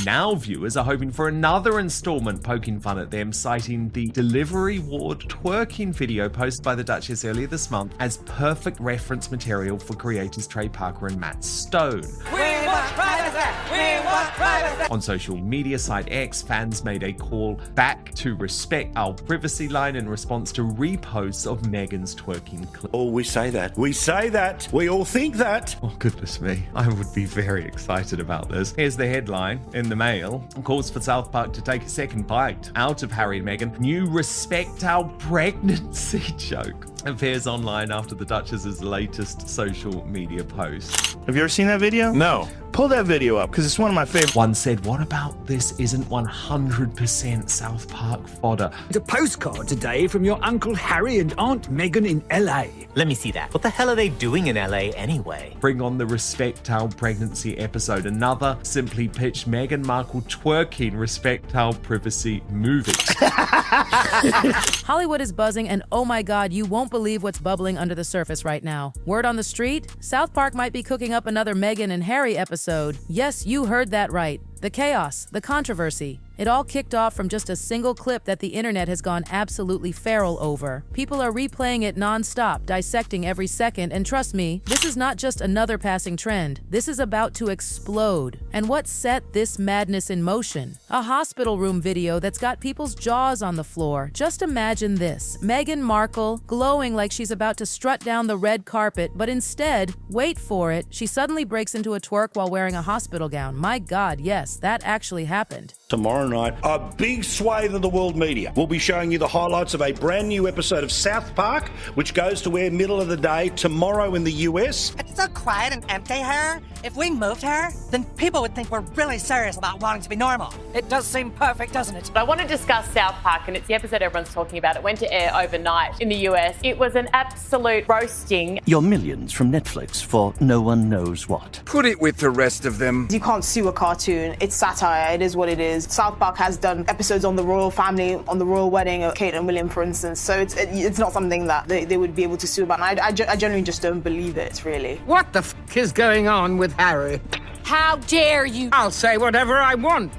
Now viewers are hoping for another installment poking fun at them, citing the delivery ward twerking video posted by the Duchess earlier this month as perfect reference material for creators Trey Parker and Matt Stone. We want privacy! We want privacy! On social media site X, fans made a call back to respect our privacy line in response to reposts of Meghan's twerking clip. Oh, we say that. We say that. We all think that. Oh, goodness me. I would be very excited about this. Here's the headline in the Mail. Calls for South Park to take a second bite out of Harry and Meghan. New respect our pregnancy joke appears online after the Duchess's latest social media post. Have you ever seen that video? No. Pull that video up, because it's one of my favorites. One said, what about this isn't 100% South Park fodder? It's a postcard today from your Uncle Harry and Aunt Meghan in LA. Let me see that. What the hell are they doing in LA anyway? Bring on the Respect Our Pregnancy episode. Another simply pitched Meghan Markle twerking Respect Our Privacy movie. Hollywood is buzzing, and oh my god, you won't believe what's bubbling under the surface right now. Word on the street? South Park might be cooking up another Meghan and Harry episode. Yes, you heard that right. The chaos, the controversy. It all kicked off from just a single clip that the internet has gone absolutely feral over. People are replaying it non-stop, dissecting every second, and trust me, this is not just another passing trend. This is about to explode. And what set this madness in motion? A hospital room video that's got people's jaws on the floor. Just imagine this. Meghan Markle glowing like she's about to strut down the red carpet, but instead, wait for it, she suddenly breaks into a twerk while wearing a hospital gown. My god, yes, that actually happened. Tomorrow night, a big swathe of the world media will be showing you the highlights of a brand new episode of South Park, which goes to air middle of the day tomorrow in the US. It's so quiet and empty here. If we moved her, then people would think we're really serious about wanting to be normal. It does seem perfect, doesn't it? I want to discuss South Park, and it's the episode everyone's talking about. It went to air overnight in the US. It was an absolute roasting. Your millions from Netflix for no one knows what. Put it with the rest of them. You can't sue a cartoon. It's satire. It is what it is. South Park has done episodes on the royal family, on the royal wedding of Kate and William, for instance. So it's not something that they would be able to sue about. And I genuinely just don't believe it, really. What the f*** is going on with Harry? How dare you? I'll say whatever I want.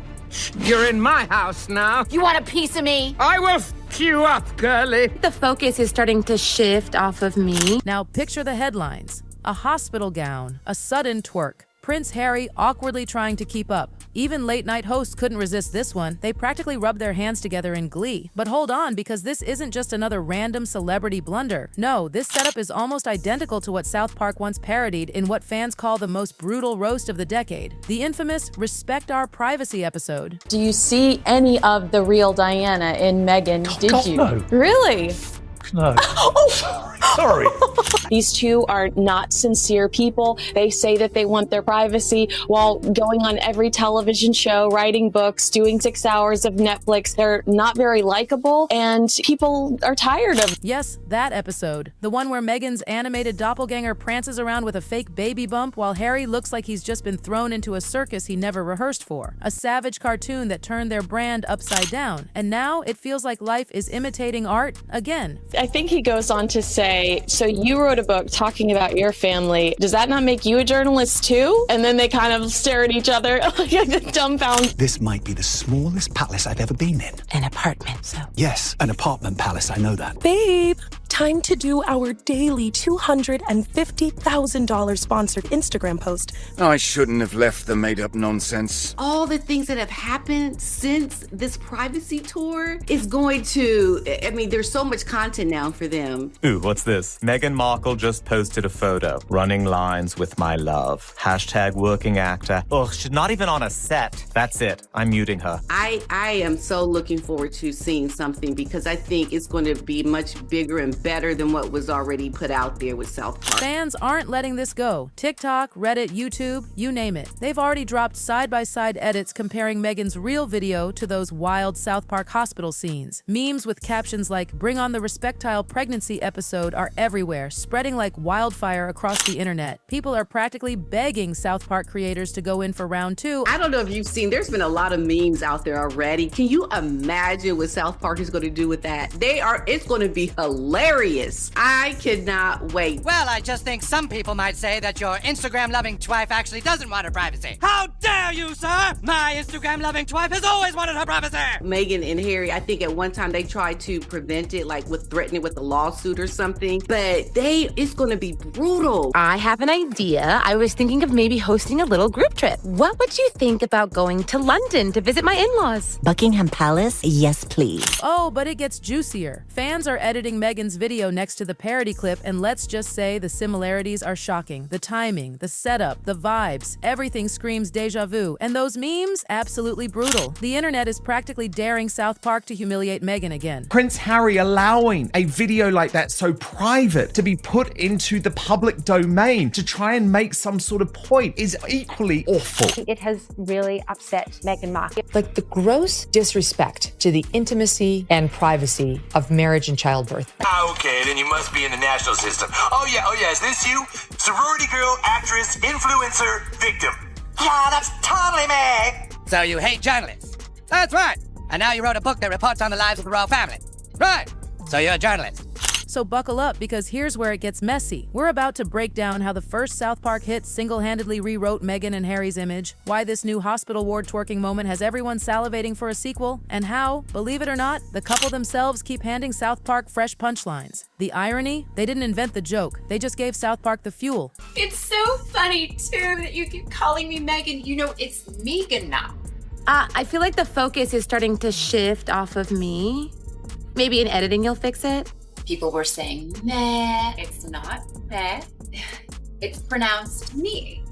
You're in my house now. You want a piece of me? I will f*** you up, girlie. The focus is starting to shift off of me. Now picture the headlines. A hospital gown, a sudden twerk, Prince Harry awkwardly trying to keep up. Even late-night hosts couldn't resist this one. They practically rubbed their hands together in glee. But hold on, because this isn't just another random celebrity blunder. No, this setup is almost identical to what South Park once parodied in what fans call the most brutal roast of the decade. The infamous Respect Our Privacy episode. Do you see any of the real Diana in Meghan? Oh, Did God, you? no. Really? No. Oh, sorry. These two are not sincere people. They say that they want their privacy while going on every television show, writing books, doing 6 hours of Netflix. They're not very likable, and people are tired of. Yes, that episode. The one where Meghan's animated doppelganger prances around with a fake baby bump while Harry looks like he's just been thrown into a circus he never rehearsed for. A savage cartoon that turned their brand upside down. And now it feels like life is imitating art again. I think he goes on to say, so you wrote a book talking about your family. Does that not make you a journalist too? And then they kind of stare at each other like dumbfounded. This might be the smallest palace I've ever been in. An apartment, so. Yes, an apartment palace, I know that. Babe, time to do our daily $250,000 sponsored Instagram post. I shouldn't have left the made-up nonsense. All the things that have happened since this privacy tour is going to, I mean, there's so much content now for them. Ooh, what's this? Meghan Markle just posted a photo. Running lines with my love. Hashtag working actor. Ugh, she's not even on a set. That's it. I'm muting her. I am so looking forward to seeing something because I think it's going to be much bigger and better than what was already put out there with South Park. Fans aren't letting this go. TikTok, Reddit, YouTube, you name it. They've already dropped side-by-side edits comparing Meghan's real video to those wild South Park hospital scenes. Memes with captions like, "Bring on the Respectile Pregnancy episode" are everywhere, spreading like wildfire across the internet. People are practically begging South Park creators to go in for round 2. I don't know if you've seen, there's been a lot of memes out there already. Can you imagine what South Park is going to do with that? It's going to be hilarious. hilarious. I cannot wait. Well, I just think some people might say that your Instagram-loving twife actually doesn't want her privacy. How dare you, sir? My Instagram-loving twife has always wanted her privacy. Meghan and Harry, I think at one time they tried to prevent it, like with threatening with a lawsuit or something, but it's going to be brutal. I have an idea. I was thinking of maybe hosting a little group trip. What would you think about going to London to visit my in-laws? Buckingham Palace? Yes, please. Oh, but it gets juicier. Fans are editing Meghan's video next to the parody clip, and let's just say the similarities are shocking. The timing, the setup, the vibes, everything screams deja vu. And those memes, absolutely brutal. The internet is practically daring South Park to humiliate Meghan again. Prince Harry allowing a video like that so private to be put into the public domain to try and make some sort of point is equally awful. It has really upset Meghan Markle. Like the gross disrespect to the intimacy and privacy of marriage and childbirth. Okay, then you must be in the national system. Oh yeah, is this you? Sorority girl, actress, influencer, victim. Yeah, that's totally me. So you hate journalists? That's right. And now you wrote a book that reports on the lives of the royal family. Right. So you're a journalist. So buckle up, because here's where it gets messy. We're about to break down how the first South Park hit single-handedly rewrote Meghan and Harry's image, why this new hospital ward twerking moment has everyone salivating for a sequel, and how, believe it or not, the couple themselves keep handing South Park fresh punchlines. The irony? They didn't invent the joke. They just gave South Park the fuel. It's so funny, too, that you keep calling me Meghan. You know, it's Meghan now. I feel like the focus is starting to shift off of me. Maybe in editing you'll fix it. People were saying meh. It's not meh. It's pronounced me.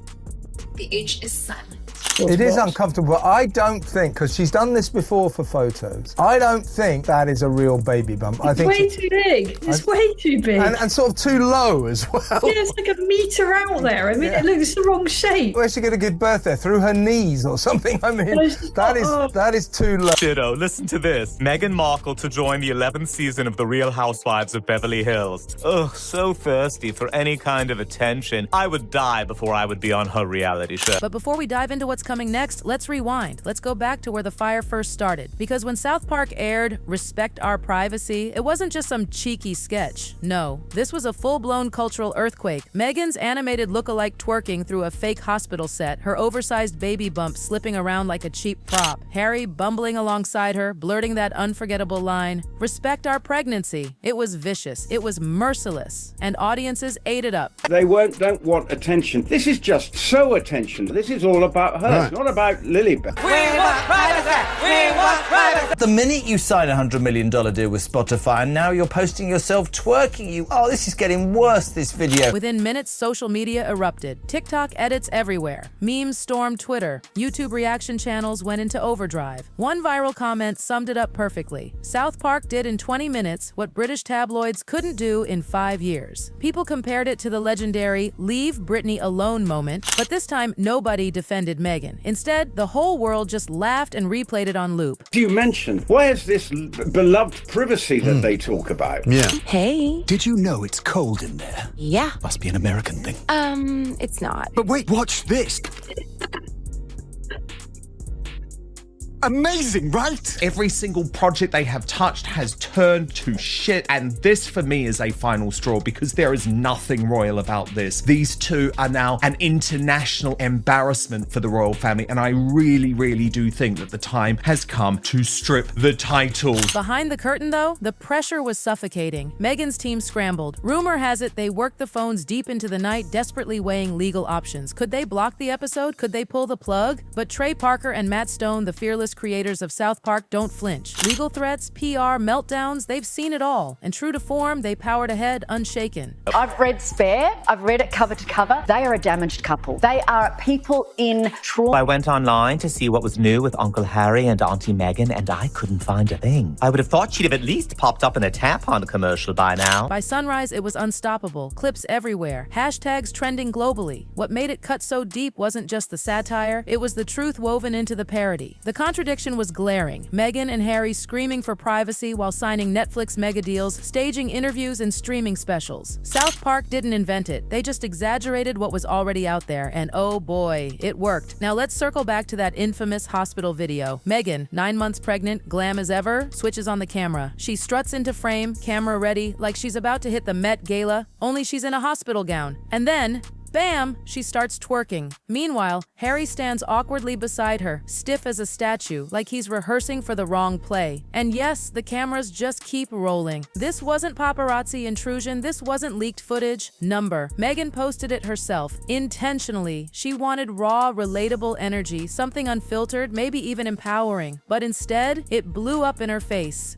The H is silent. It is uncomfortable. I don't think, because she's done this before for photos, I don't think that is a real baby bump. I think way too big. It's way too big. And sort of too low as well. Yeah, it's like a metre out there. I mean, it looks the wrong shape. Where's she going to give birth there? Through her knees or something? I mean, that is too low. Ditto, listen to this. Meghan Markle to join the 11th season of The Real Housewives of Beverly Hills. Ugh, so thirsty for any kind of attention. I would die before I would be on her reality show. But before we dive into what's coming next, let's rewind. Let's go back to where the fire first started. Because when South Park aired Respect Our Privacy, it wasn't just some cheeky sketch. No, this was a full-blown cultural earthquake. Meghan's animated look-alike twerking through a fake hospital set, her oversized baby bump slipping around like a cheap prop, Harry bumbling alongside her, blurting that unforgettable line, "Respect our pregnancy." It was vicious. It was merciless. And audiences ate it up. They don't want attention. This is just so attention. This is all about her. Right. It's not about Lilibet. We want privacy! We want privacy! The minute you sign a $100 million deal with Spotify, and now you're posting yourself twerking, this is getting worse, this video. Within minutes, social media erupted. TikTok edits everywhere. Memes stormed Twitter. YouTube reaction channels went into overdrive. One viral comment summed it up perfectly. South Park did in 20 minutes what British tabloids couldn't do in 5 years. People compared it to the legendary "Leave Britney Alone" moment, but this time nobody defended Meghan. Instead, the whole world just laughed and replayed it on loop. You mentioned, where's this beloved privacy that they talk about? Yeah. Hey. Did you know it's cold in there? Yeah. Must be an American thing. It's not. But wait, watch this. Amazing, right? Every single project they have touched has turned to shit, and this for me is a final straw because there is nothing royal about this. These two are now an international embarrassment for the royal family, and I really, really do think that the time has come to strip the titles. Behind the curtain, though, the pressure was suffocating. Meghan's team scrambled. Rumor has it they worked the phones deep into the night, desperately weighing legal options. Could they block the episode? Could they pull the plug? But Trey Parker and Matt Stone, the fearless creators of South Park, don't flinch. Legal threats, PR, meltdowns, they've seen it all. And true to form, they powered ahead unshaken. I've read Spare. I've read it cover to cover. They are a damaged couple. They are people in trauma. I went online to see what was new with Uncle Harry and Auntie Meghan, and I couldn't find a thing. I would have thought she'd have at least popped up in a tampon commercial by now. By sunrise, it was unstoppable. Clips everywhere. Hashtags trending globally. What made it cut so deep wasn't just the satire, it was the truth woven into the parody. The contradiction contradiction was glaring. Meghan and Harry screaming for privacy while signing Netflix mega deals, staging interviews and streaming specials. South Park didn't invent it. They just exaggerated what was already out there, and oh boy, it worked. Now let's circle back to that infamous hospital video. Meghan, 9 months pregnant, glam as ever, switches on the camera. She struts into frame, camera ready, like she's about to hit the Met Gala, only she's in a hospital gown. And then, bam, she starts twerking. Meanwhile, Harry stands awkwardly beside her, stiff as a statue, like he's rehearsing for the wrong play. And yes, the cameras just keep rolling. This wasn't paparazzi intrusion, this wasn't leaked footage. Meghan posted it herself, intentionally. She wanted raw, relatable energy, something unfiltered, maybe even empowering. But instead, it blew up in her face.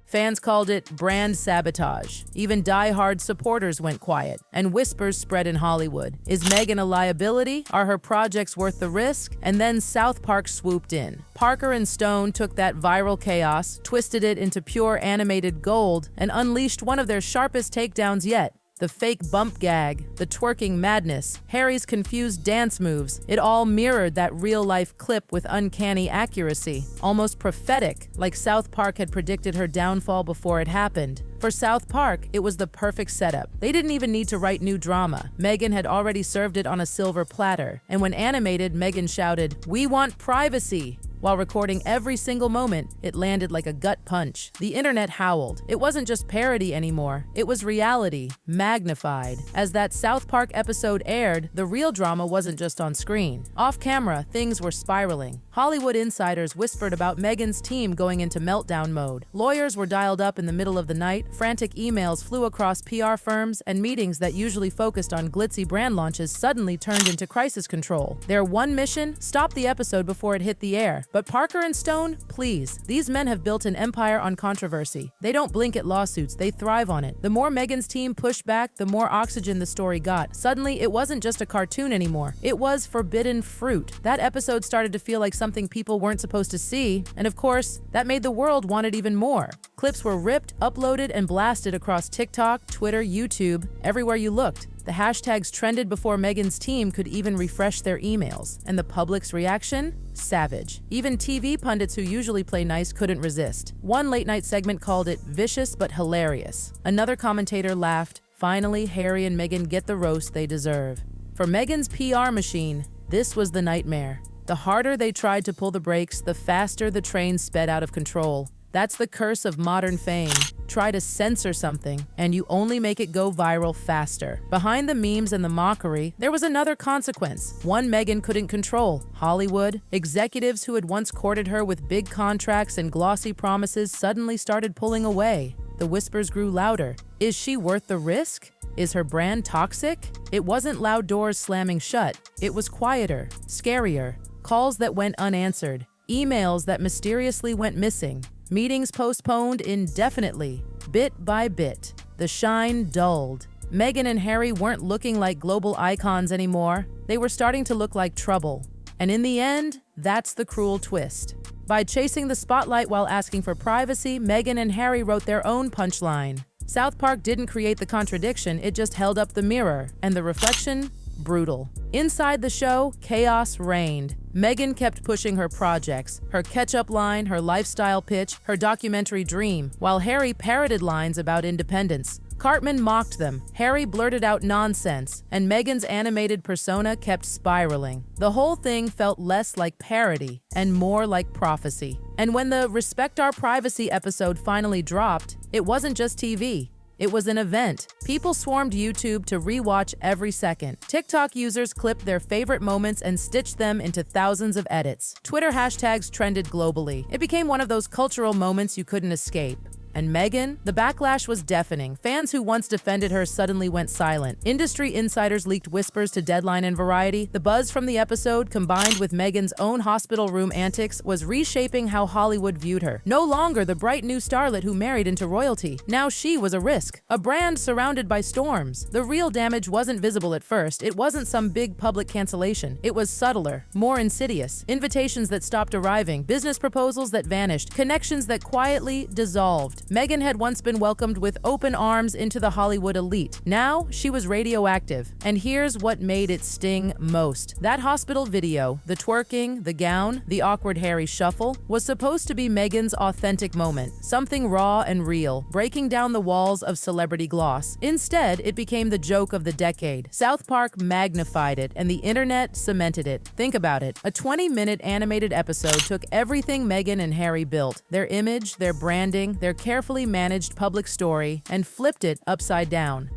Fans called it brand sabotage. Even die-hard supporters went quiet, and whispers spread in Hollywood. Is Meghan a liability? Are her projects worth the risk? And then South Park swooped in. Parker and Stone took that viral chaos, twisted it into pure animated gold, and unleashed one of their sharpest takedowns yet. The fake bump gag, the twerking madness, Harry's confused dance moves, it all mirrored that real-life clip with uncanny accuracy, almost prophetic, like South Park had predicted her downfall before it happened. For South Park, it was the perfect setup. They didn't even need to write new drama. Meghan had already served it on a silver platter, and when animated, Meghan shouted, "We want privacy!" While recording every single moment, it landed like a gut punch. The internet howled. It wasn't just parody anymore. It was reality, magnified. As that South Park episode aired, the real drama wasn't just on screen. Off camera, things were spiraling. Hollywood insiders whispered about Meghan's team going into meltdown mode. Lawyers were dialed up in the middle of the night, frantic emails flew across PR firms, and meetings that usually focused on glitzy brand launches suddenly turned into crisis control. Their one mission? Stop the episode before it hit the air. But Parker and Stone, please. These men have built an empire on controversy. They don't blink at lawsuits, they thrive on it. The more Meghan's team pushed back, the more oxygen the story got. Suddenly, it wasn't just a cartoon anymore. It was forbidden fruit. That episode started to feel like something people weren't supposed to see, and of course, that made the world want it even more. Clips were ripped, uploaded, and blasted across TikTok, Twitter, YouTube, everywhere you looked. The hashtags trended before Meghan's team could even refresh their emails. And the public's reaction? Savage. Even TV pundits who usually play nice couldn't resist. One late-night segment called it vicious but hilarious. Another commentator laughed, "Finally, Harry and Meghan get the roast they deserve." For Meghan's PR machine, this was the nightmare. The harder they tried to pull the brakes, the faster the train sped out of control. That's the curse of modern fame. Try to censor something, and you only make it go viral faster. Behind the memes and the mockery, there was another consequence. One Meghan couldn't control. Hollywood. Executives who had once courted her with big contracts and glossy promises suddenly started pulling away. The whispers grew louder. Is she worth the risk? Is her brand toxic? It wasn't loud doors slamming shut. It was quieter, scarier. Calls that went unanswered. Emails that mysteriously went missing. Meetings postponed indefinitely. Bit by bit, the shine dulled. Meghan and Harry weren't looking like global icons anymore. They were starting to look like trouble. And in the end, that's the cruel twist. By chasing the spotlight while asking for privacy, Meghan and Harry wrote their own punchline. South Park didn't create the contradiction, it just held up the mirror. And the reflection? Brutal. Inside the show, chaos reigned. Meghan kept pushing her projects, her catch-up line, her lifestyle pitch, her documentary dream, while Harry parroted lines about independence. Cartman mocked them, Harry blurted out nonsense, and Meghan's animated persona kept spiraling. The whole thing felt less like parody and more like prophecy. And when the Respect Our Privacy episode finally dropped, it wasn't just TV. It was an event. People swarmed YouTube to rewatch every second. TikTok users clipped their favorite moments and stitched them into thousands of edits. Twitter hashtags trended globally. It became one of those cultural moments you couldn't escape. And Meghan? The backlash was deafening. Fans who once defended her suddenly went silent. Industry insiders leaked whispers to Deadline and Variety. The buzz from the episode, combined with Meghan's own hospital room antics, was reshaping how Hollywood viewed her. No longer the bright new starlet who married into royalty. Now she was a risk. A brand surrounded by storms. The real damage wasn't visible at first. It wasn't some big public cancellation. It was subtler, more insidious. Invitations that stopped arriving, business proposals that vanished, connections that quietly dissolved. Meghan had once been welcomed with open arms into the Hollywood elite. Now, she was radioactive. And here's what made it sting most. That hospital video, the twerking, the gown, the awkward Harry shuffle, was supposed to be Meghan's authentic moment. Something raw and real, breaking down the walls of celebrity gloss. Instead, it became the joke of the decade. South Park magnified it, and the internet cemented it. Think about it. A 20-minute animated episode took everything Meghan and Harry built, their image, their branding, their carefully managed public story, and flipped it upside down.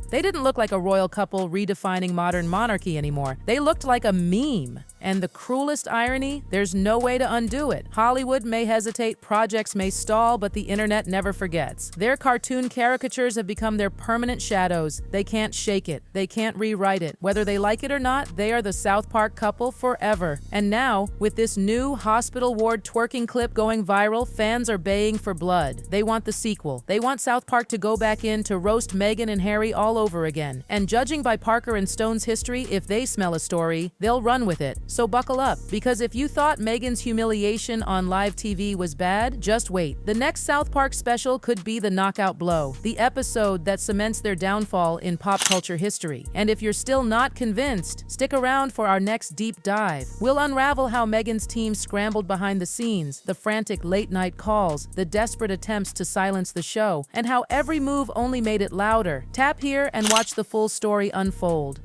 They didn't look like a royal couple redefining modern monarchy anymore. They looked like a meme. And the cruelest irony, there's no way to undo it. Hollywood may hesitate, projects may stall, but the internet never forgets. Their cartoon caricatures have become their permanent shadows. They can't shake it. They can't rewrite it. Whether they like it or not, they are the South Park couple forever. And now, with this new hospital ward twerking clip going viral, fans are baying for blood. They want the sequel. They want South Park to go back in to roast Meghan and Harry all over again. And judging by Parker and Stone's history, if they smell a story, they'll run with it. So buckle up, because if you thought Meghan's humiliation on live TV was bad, just wait. The next South Park special could be the knockout blow, the episode that cements their downfall in pop culture history. And if you're still not convinced, stick around for our next deep dive. We'll unravel how Meghan's team scrambled behind the scenes, the frantic late-night calls, the desperate attempts to silence the show, and how every move only made it louder. Tap here and watch the full story unfold.